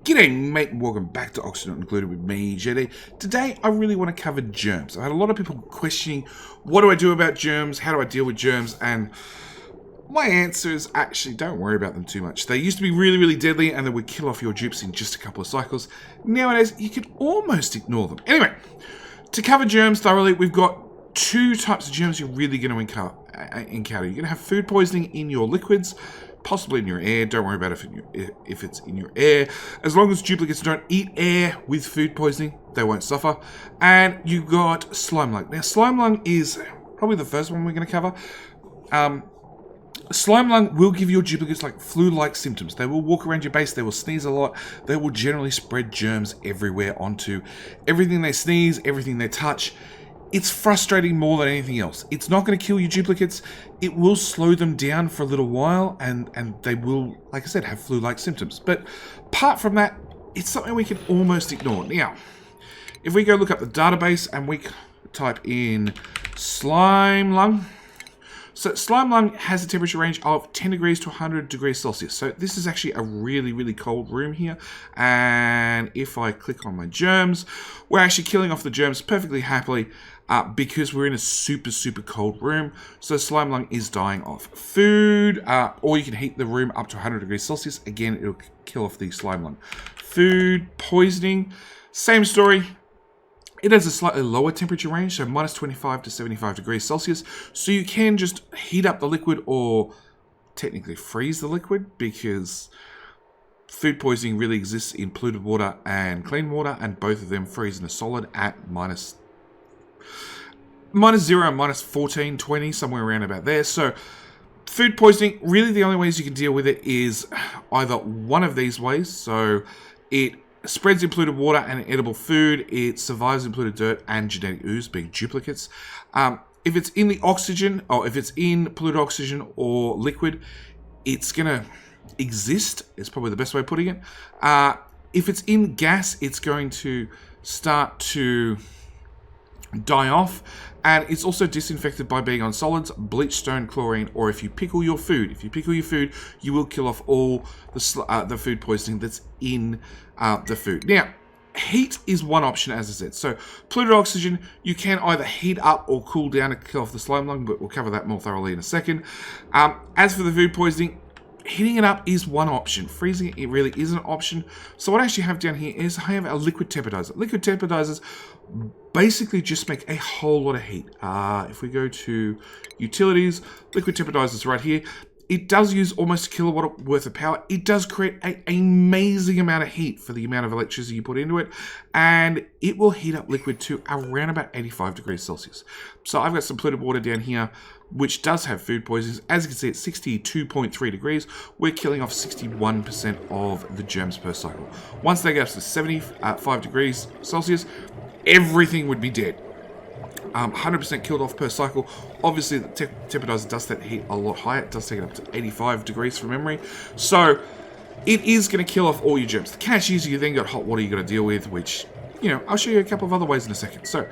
G'day mate, and welcome back to Oxygen Included with me, JD. Today I really want to cover germs. I've had a lot of people questioning, what do I do about germs, how do I deal with germs, and my answer is actually don't worry about them too much. They used to be really deadly and they would kill off your dupes in just a couple of cycles. Nowadays you can almost ignore them. Anyway, to cover germs thoroughly, we've got two types of germs you're really going to encounter. You're going to have food poisoning in your liquids, possibly in your air. Don't worry about if it's in your air. As long as duplicates don't eat air with food poisoning, they won't suffer. And you got slime lung. Now, slime lung is probably the first one we're going to cover. Slime lung will give your duplicates like flu-like symptoms. They will walk around your base, they will sneeze a lot, they will generally spread germs everywhere onto everything they sneeze, everything they touch. It's frustrating more than anything else. It's not going to kill your duplicates. It will slow them down for a little while, and they will, like I said, have flu-like symptoms. But apart from that, it's something we can almost ignore. Now, if we go look up the database and we type in slime lung. So slime lung has a temperature range of 10 degrees to 100 degrees Celsius. So this is actually a really cold room here. And if I click on my germs, we're actually killing off the germs perfectly happily because we're in a super cold room. So slime lung is dying off. Food, or you can heat the room up to 100 degrees Celsius. Again, it'll kill off the slime lung. Food poisoning, same story. It has a slightly lower temperature range, so minus 25 to 75 degrees Celsius. So you can just heat up the liquid or technically freeze the liquid, because food poisoning really exists in polluted water and clean water, and both of them freeze in a solid at minus 0 and minus 14, 20, somewhere around about there. So food poisoning, really the only ways you can deal with it is either one of these ways. So it spreads in polluted water and edible food. It survives in polluted dirt and genetic ooze, being duplicates. If it's in the oxygen, or if it's in polluted oxygen or liquid, it's going to exist, is probably the best way of putting it. If it's in gas, it's going to start to die off. And it's also disinfected by being on solids, bleach, stone, chlorine, or if you pickle your food. If you pickle your food, you will kill off all the food poisoning that's in the food. Now, heat is one option, as I said. So, polluted oxygen, you can either heat up or cool down to kill off the slime lung, but we'll cover that more thoroughly in a second. As for the food poisoning, heating it up is one option. Freezing it really is an option. So what I actually have down here is I have a liquid temperdizer. Liquid temperdizers basically just make a whole lot of heat. If we go to utilities, liquid temperdizers right here. It does use almost a kilowatt worth of power. It does create an amazing amount of heat for the amount of electricity you put into it. And it will heat up liquid to around about 85 degrees Celsius. So I've got some polluted water down here, which does have food poisons. As you can see, at 62.3 degrees, we're killing off 61% of the germs per cycle. Once they get up to 75 degrees Celsius, everything would be dead. 100% killed off per cycle. Obviously, the temperdizer does that heat a lot higher. It does take it up to 85 degrees from memory. So, it is going to kill off all your germs. The catch is you then got hot water you got to deal with, which, I'll show you a couple of other ways in a second. So,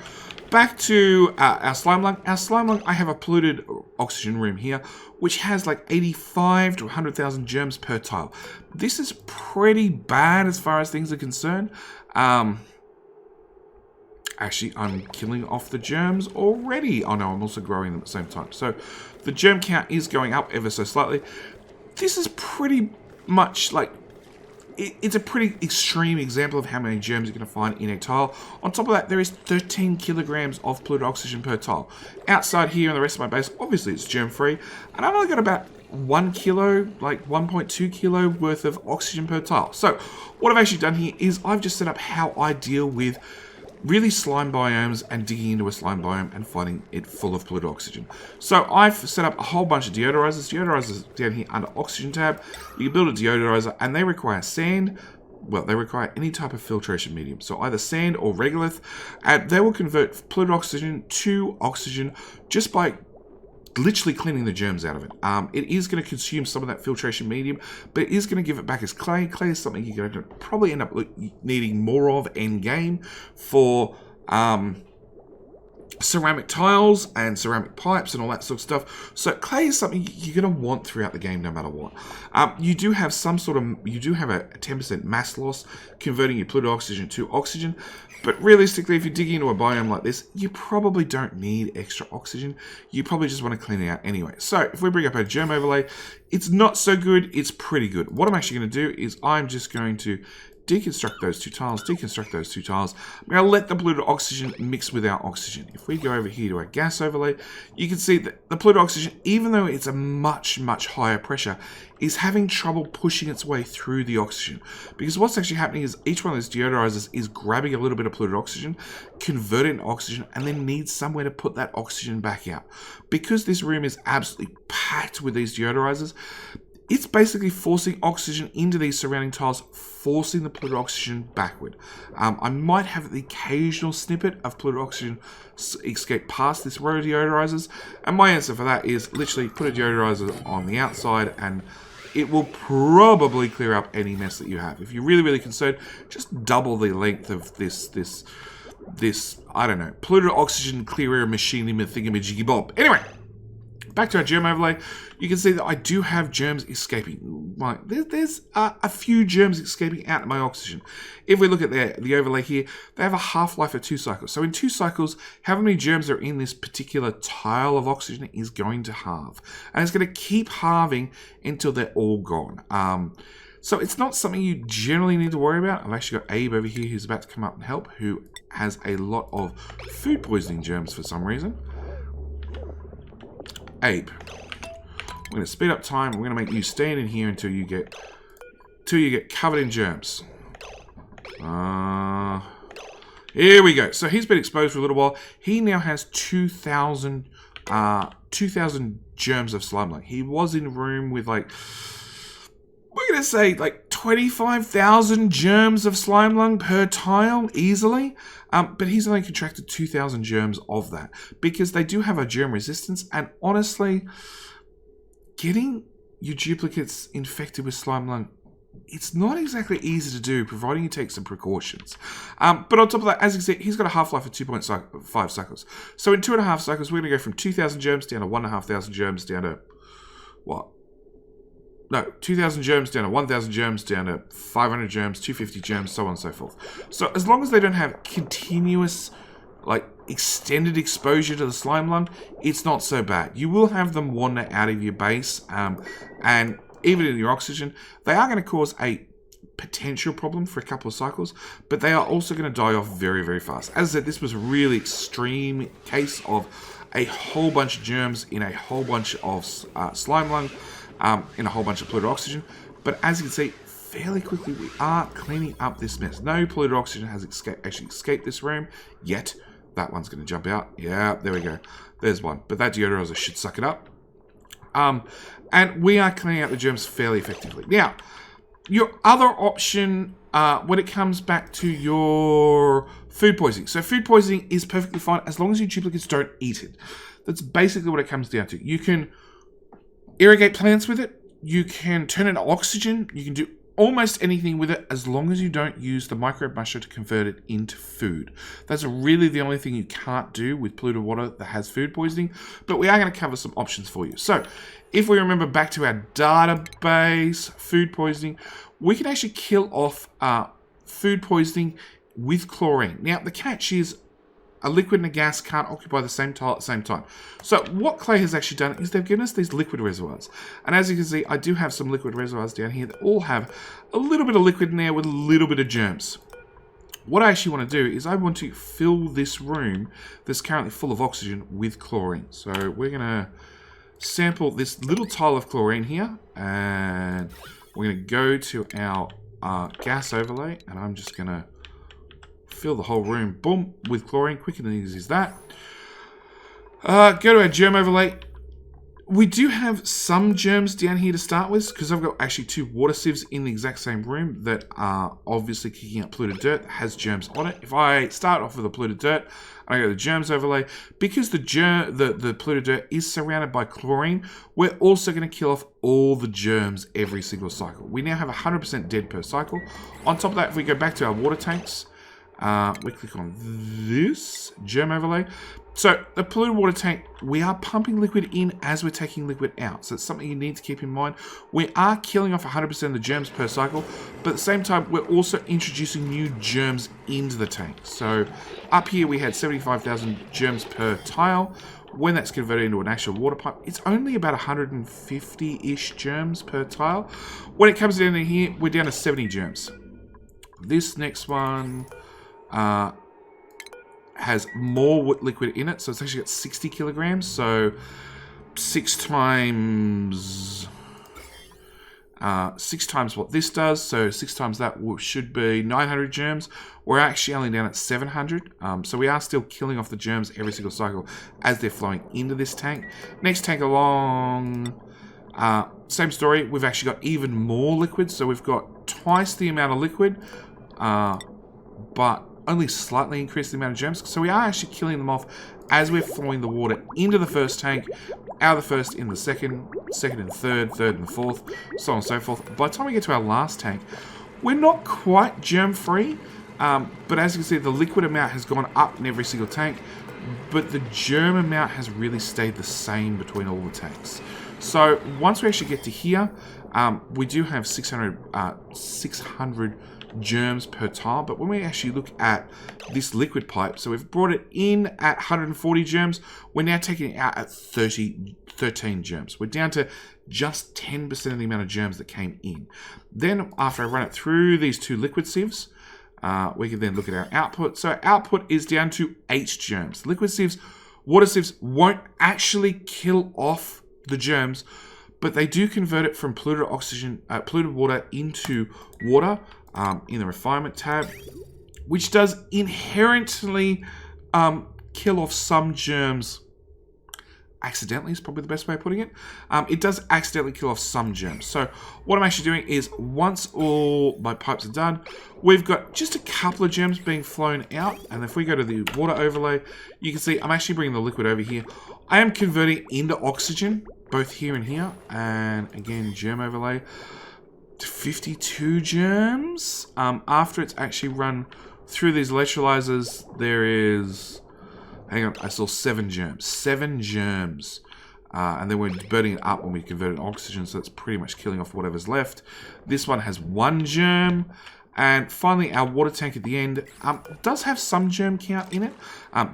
back to our slime lung. Our slime lung, I have a polluted oxygen room here, which has like 85 to 100,000 germs per tile. This is pretty bad as far as things are concerned. Actually, I'm killing off the germs already. Oh no, I'm also growing them at the same time. So the germ count is going up ever so slightly. This is pretty much like, it's a pretty extreme example of how many germs you're going to find in a tile. On top of that, there is 13 kilograms of polluted oxygen per tile. Outside here in the rest of my base, obviously it's germ-free. And I've only got about 1 kilo, like 1.2 kilo worth of oxygen per tile. So what I've actually done here is I've just set up how I deal with really slime biomes and digging into a slime biome and finding it full of polluted oxygen. So I've set up a whole bunch of deodorizers. Deodorizers down here under oxygen tab. You can build a deodorizer and they require sand. Well, they require any type of filtration medium. So either sand or regolith. And they will convert polluted oxygen to oxygen just by literally cleaning the germs out of it. It is going to consume some of that filtration medium, but it is going to give it back as clay. Clay is something you're going to probably end up needing more of end game for ceramic tiles and ceramic pipes and all that sort of stuff. So clay is something you're going to want throughout the game no matter what. You do have a 10% mass loss, converting your polluted oxygen to oxygen. But realistically, if you're digging into a biome like this, you probably don't need extra oxygen. You probably just want to clean it out anyway. So if we bring up our germ overlay, it's not so good, it's pretty good. What I'm actually going to do is I'm just going to deconstruct those two tiles, I'm going to let the polluted oxygen mix with our oxygen. If we go over here to our gas overlay, you can see that the polluted oxygen, even though it's a much, much higher pressure, is having trouble pushing its way through the oxygen. Because what's actually happening is each one of those deodorizers is grabbing a little bit of polluted oxygen, convert it into oxygen, and then needs somewhere to put that oxygen back out. Because this room is absolutely packed with these deodorizers, it's basically forcing oxygen into these surrounding tiles, forcing the polluted oxygen backward. I might have the occasional snippet of polluted oxygen escape past this row of deodorizers, and my answer for that is literally put a deodorizer on the outside and it will probably clear up any mess that you have. If you're really, really concerned, just double the length of this I don't know, polluted oxygen clear air machine thingamajiggy bob. Anyway, back to our germ overlay, you can see that I do have germs escaping. Right, there's a few germs escaping out of my oxygen. If we look at the overlay here, they have a half-life of 2 cycles. So in 2 cycles, how many germs are in this particular tile of oxygen is going to halve. And it's going to keep halving until they're all gone. So it's not something you generally need to worry about. I've actually got Abe over here who's about to come up and help, who has a lot of food poisoning germs for some reason. Abe, we're going to speed up time. We're going to make you stand in here until you get covered in germs. Here we go. So he's been exposed for a little while. He now has 2,000 germs of slime lung. He was in a room with like, we're going to say like 25,000 germs of slime lung per tile easily. But he's only contracted 2,000 germs of that because they do have a germ resistance. And honestly, getting your duplicates infected with slime lung, it's not exactly easy to do, providing you take some precautions. But on top of that, as you can see, he's got a half-life of 2.5 cycles. So in 2.5 cycles, we're going to go from 2,000 germs down to 1,500 germs down to what? No, 2,000 germs down to 1,000 germs down to 500 germs, 250 germs, so on and so forth. So as long as they don't have continuous, like, extended exposure to the slime lung, it's not so bad. You will have them wander out of your base, and even in your oxygen, they are going to cause a potential problem for a couple of cycles, but they are also going to die off very, very fast. As I said, this was a really extreme case of a whole bunch of germs in a whole bunch of slime lung, in a whole bunch of polluted oxygen. But as you can see, fairly quickly we are cleaning up this mess. No polluted oxygen has actually escaped this room yet. That one's going to jump out. Yeah, there we go. There's one. But that deodorizer should suck it up. And we are cleaning out the germs fairly effectively. Now, your other option when it comes back to your food poisoning. So food poisoning is perfectly fine as long as your duplicates don't eat it. That's basically what it comes down to. You can irrigate plants with it. You can turn it into oxygen. You can do almost anything with it as long as you don't use the microbe musher to convert it into food. That's really the only thing you can't do with polluted water that has food poisoning, but we are going to cover some options for you. So if we remember back to our database, food poisoning, we can actually kill off food poisoning with chlorine. Now the catch is a liquid and a gas can't occupy the same tile at the same time. So what Clay has actually done is they've given us these liquid reservoirs. And as you can see, I do have some liquid reservoirs down here that all have a little bit of liquid in there with a little bit of germs. What I actually want to do is I want to fill this room that's currently full of oxygen with chlorine. So we're going to sample this little tile of chlorine here. And we're going to go to our gas overlay. And I'm just going to fill the whole room, boom, with chlorine. Quick and easy as that. Go to our germ overlay. We do have some germs down here to start with, because I've got actually 2 water sieves in the exact same room that are obviously kicking out polluted dirt that has germs on it. If I start off with the polluted dirt, I go to the germs overlay. Because the polluted dirt is surrounded by chlorine, we're also going to kill off all the germs every single cycle. We now have 100% dead per cycle. On top of that, if we go back to our water tanks, We click on this germ overlay. So the polluted water tank, we are pumping liquid in as we're taking liquid out. So it's something you need to keep in mind. We are killing off 100% of the germs per cycle, but at the same time, we're also introducing new germs into the tank. So up here, we had 75,000 germs per tile. When that's converted into an actual water pipe, it's only about 150-ish germs per tile. When it comes down in here, we're down to 70 germs. This next one has more liquid in it, so it's actually got 60 kilograms. So 6 times what this does, so 6 times that should be 900 germs. We're actually only down at 700, so we are still killing off the germs every single cycle as they're flowing into this tank. Next tank along, same story. We've actually got even more liquid, so we've got twice the amount of liquid, but only slightly increase the amount of germs. So we are actually killing them off as we're flowing the water into the first tank, out of the first in the second, second in the third, third in the fourth, so on and so forth. By the time we get to our last tank, we're not quite germ-free, but as you can see, the liquid amount has gone up in every single tank, but the germ amount has really stayed the same between all the tanks. So once we actually get to here, we do have 600 germs per tile, but when we actually look at this liquid pipe, so we've brought it in at 140 germs, we're now taking it out at 13 germs. We're down to just 10% of the amount of germs that came in. Then after I run it through these two liquid sieves, we can then look at our output. So our output is down to 8 germs. Liquid sieves, water sieves won't actually kill off the germs, but they do convert it from polluted water into water in the refinement tab, which does inherently kill off some germs. Accidentally is probably the best way of putting it. It does accidentally kill off some germs. So what I'm actually doing is, once all my pipes are done, we've got just a couple of germs being flown out. And if we go to the water overlay, you can see I'm actually bringing the liquid over here. I am converting into oxygen, both here and here. And again, germ overlay. 52 germs. After it's actually run through these electrolyzers, there is, hang on, I saw 7 germs. 7 germs. And then we're burning it up when we convert it to oxygen, so it's pretty much killing off whatever's left. This one has 1 germ. And finally, our water tank at the end does have some germ count in it.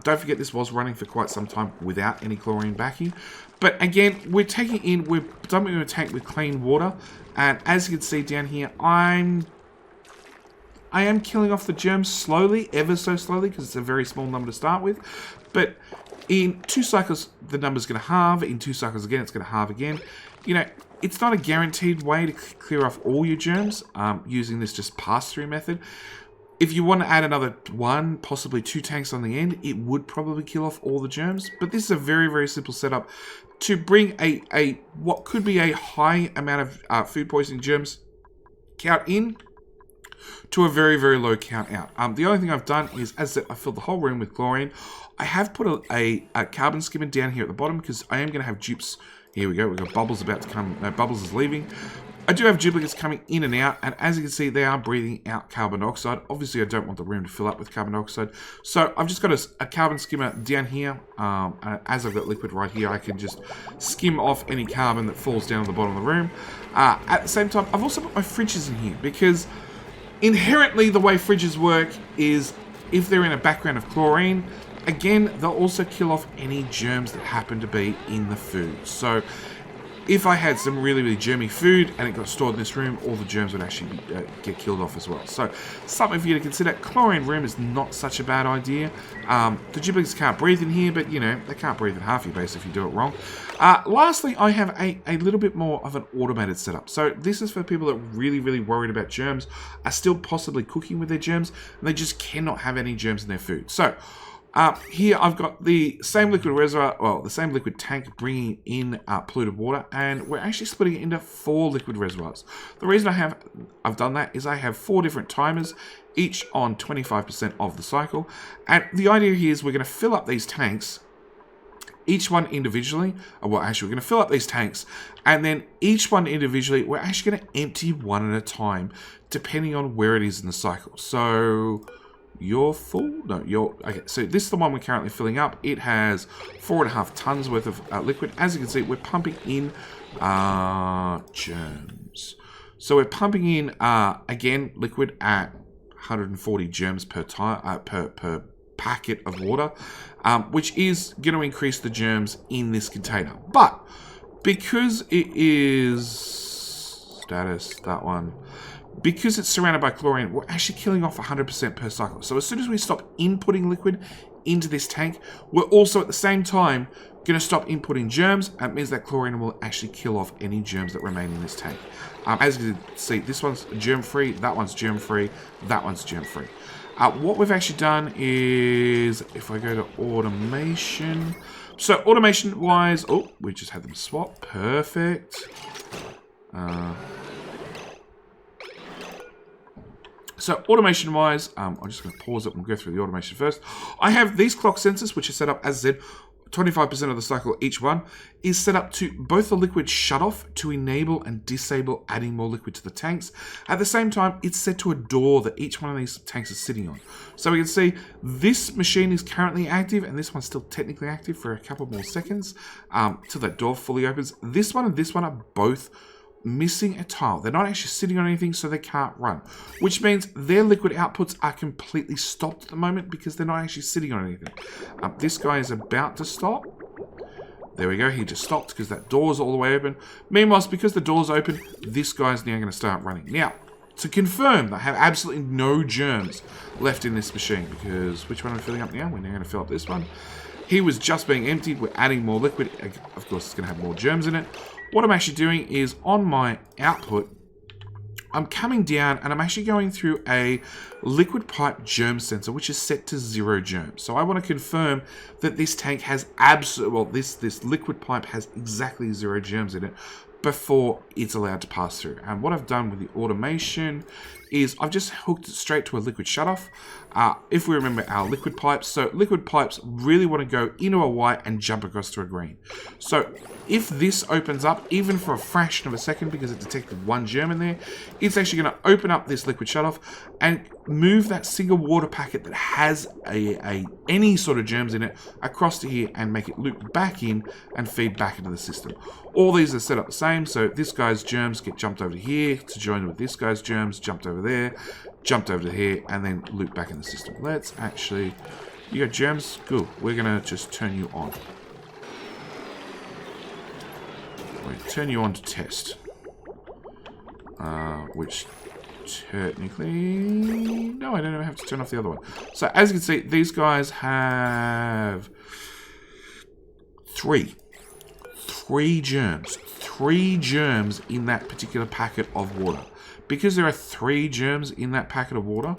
Don't forget, this was running for quite some time without any chlorine backing. But again, we're taking in, we're dumping in a tank with clean water. And as you can see down here, I am killing off the germs slowly, ever so slowly, because it's a very small number to start with. But in 2 cycles, the number's going to halve. In 2 cycles again, it's going to halve again. You know, it's not a guaranteed way to clear off all your germs using this just pass-through method. If you want to add another 1, possibly 2 tanks on the end, it would probably kill off all the germs. But this is a very, very simple setup to bring a what could be a high amount of food poisoning germs count in to a very, very low count out. The only thing I've done is, as I said, I filled the whole room with chlorine. I have put a carbon skimmer down here at the bottom because I am going to have dupes. Here we go. We've got bubbles about to come. No, bubbles is leaving. I do have duplicates coming in and out, and as you can see, they are breathing out carbon dioxide. Obviously, I don't want the room to fill up with carbon dioxide, so I've just got a carbon skimmer down here. And as I've got liquid right here, I can just skim off any carbon that falls down at the bottom of the room. At the same time, I've also put my fridges in here, because inherently the way fridges work is if they're in a background of chlorine, again, they'll also kill off any germs that happen to be in the food. So if I had some really, really germy food and it got stored in this room, all the germs would actually get killed off as well. So something for you to consider. Chlorine room is not such a bad idea. The duplicates can't breathe in here, but you know, they can't breathe in half your base if you do it wrong. Lastly, I have a little bit more of an automated setup. So this is for people that are really, really worried about germs, are still possibly cooking with their germs, and they just cannot have any germs in their food. So here I've got the same liquid reservoir, well, the same liquid tank bringing in polluted water, and we're actually splitting it into 4 liquid reservoirs. The reason I've done that is I have 4 different timers, each on 25% of the cycle, and the idea here is we're going to fill up these tanks, each one individually. Well, actually, we're going to fill up these tanks, and then each one individually, we're actually going to empty one at a time, depending on where it is in the cycle. So You're full? No, you're... Okay, so this is the one we're currently filling up. It has 4.5 tons worth of liquid. As you can see, we're pumping in germs. So we're pumping in, again, liquid at 140 germs per packet of water, which is going to increase the germs in this container. But because it is... Status, that one... Because it's surrounded by chlorine, we're actually killing off 100% per cycle. So as soon as we stop inputting liquid into this tank, we're also at the same time going to stop inputting germs. That means that chlorine will actually kill off any germs that remain in this tank. As you can see, this one's germ-free, that one's germ-free, that one's germ-free. What we've actually done is, if I go to automation... So automation-wise... Oh, we just had them swap. Perfect. So automation-wise, I'm just going to pause it and go through the automation first. I have these clock sensors, which are set up, as I said, 25% of the cycle each one, is set up to both the liquid shut-off to enable and disable adding more liquid to the tanks. At the same time, it's set to a door that each one of these tanks is sitting on. So we can see this machine is currently active, and this one's still technically active for a couple more seconds till that door fully opens. This one and this one are both missing a tile. They're not actually sitting on anything, so they can't run, which means their liquid outputs are completely stopped at the moment because they're not actually sitting on anything. This guy is about to stop. There we go. He just stopped because that door's all the way open. Meanwhile, because the door's open, this guy's now going to start running. Now, to confirm, I have absolutely no germs left in this machine because which one are we filling up now? We're now going to fill up this one. He was just being emptied. We're adding more liquid. Of course, it's going to have more germs in it. What I'm actually doing is on my output, I'm coming down and I'm actually going through a liquid pipe germ sensor, which is set to 0 germs. So I want to confirm that this tank has this liquid pipe has exactly 0 germs in it before it's allowed to pass through. And what I've done with the automation is I've just hooked it straight to a liquid shutoff. If we remember our liquid pipes, so liquid pipes really want to go into a white and jump across to a green. So if this opens up, even for a fraction of a second, because it detected 1 germ in there, it's actually going to open up this liquid shutoff and move that single water packet that has any sort of germs in it across to here and make it loop back in and feed back into the system. All these are set up the same, so this guy's germs get jumped over to here to join with this guy's germs, jumped over there, jumped over to here, and then loop back in the system. Let's actually... You got germs? Good. We're going to just turn you on. Turn you on to test, which technically, no, I don't even have to turn off the other one. So as you can see, these guys have three germs in that particular packet of water. Because there are 3 germs in that packet of water,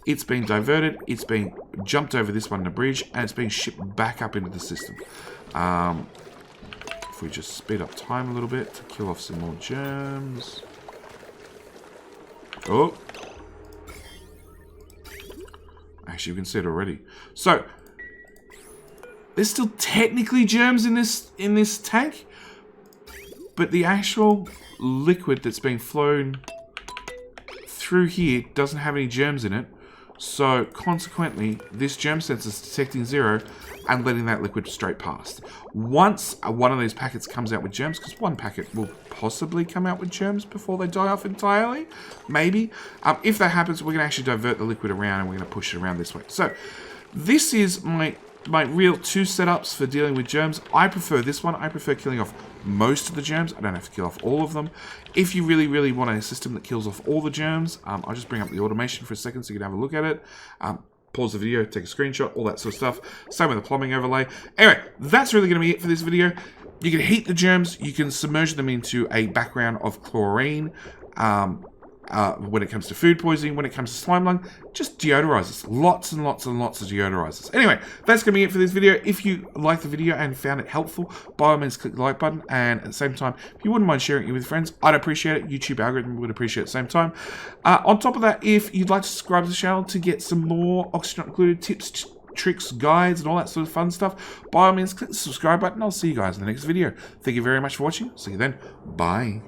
it's been diverted, it's been jumped over this one in the bridge, and it's been shipped back up into the system. If we just speed up time a little bit to kill off some more germs. Oh. Actually, you can see it already. So, there's still technically germs in this tank, but the actual liquid that's being flown through here doesn't have any germs in it. So, consequently, this germ sensor is detecting 0 and letting that liquid straight past. Once one of these packets comes out with germs, because one packet will possibly come out with germs before they die off entirely, maybe. If that happens, we're going to actually divert the liquid around and we're going to push it around this way. So, this is my real 2 setups for dealing with germs. I prefer this one. I prefer killing off most of the germs. I don't have to kill off all of them. If you really, really want a system that kills off all the germs, I'll just bring up the automation for a second so you can have a look at it. Pause the video, take a screenshot, all that sort of stuff. Same with the plumbing overlay. Anyway, that's really going to be it for this video. You can heat the germs. You can submerge them into a background of chlorine. When it comes to food poisoning, when it comes to slime lung, just deodorizers. Lots and lots and lots of deodorizers. Anyway, that's going to be it for this video. If you liked the video and found it helpful, by all means click the like button. And at the same time, if you wouldn't mind sharing it with friends, I'd appreciate it. YouTube algorithm would appreciate it at the same time. On top of that, if you'd like to subscribe to the channel to get some more oxygen included tips, tricks, guides, and all that sort of fun stuff, by all means click the subscribe button. I'll see you guys in the next video. Thank you very much for watching. See you then. Bye.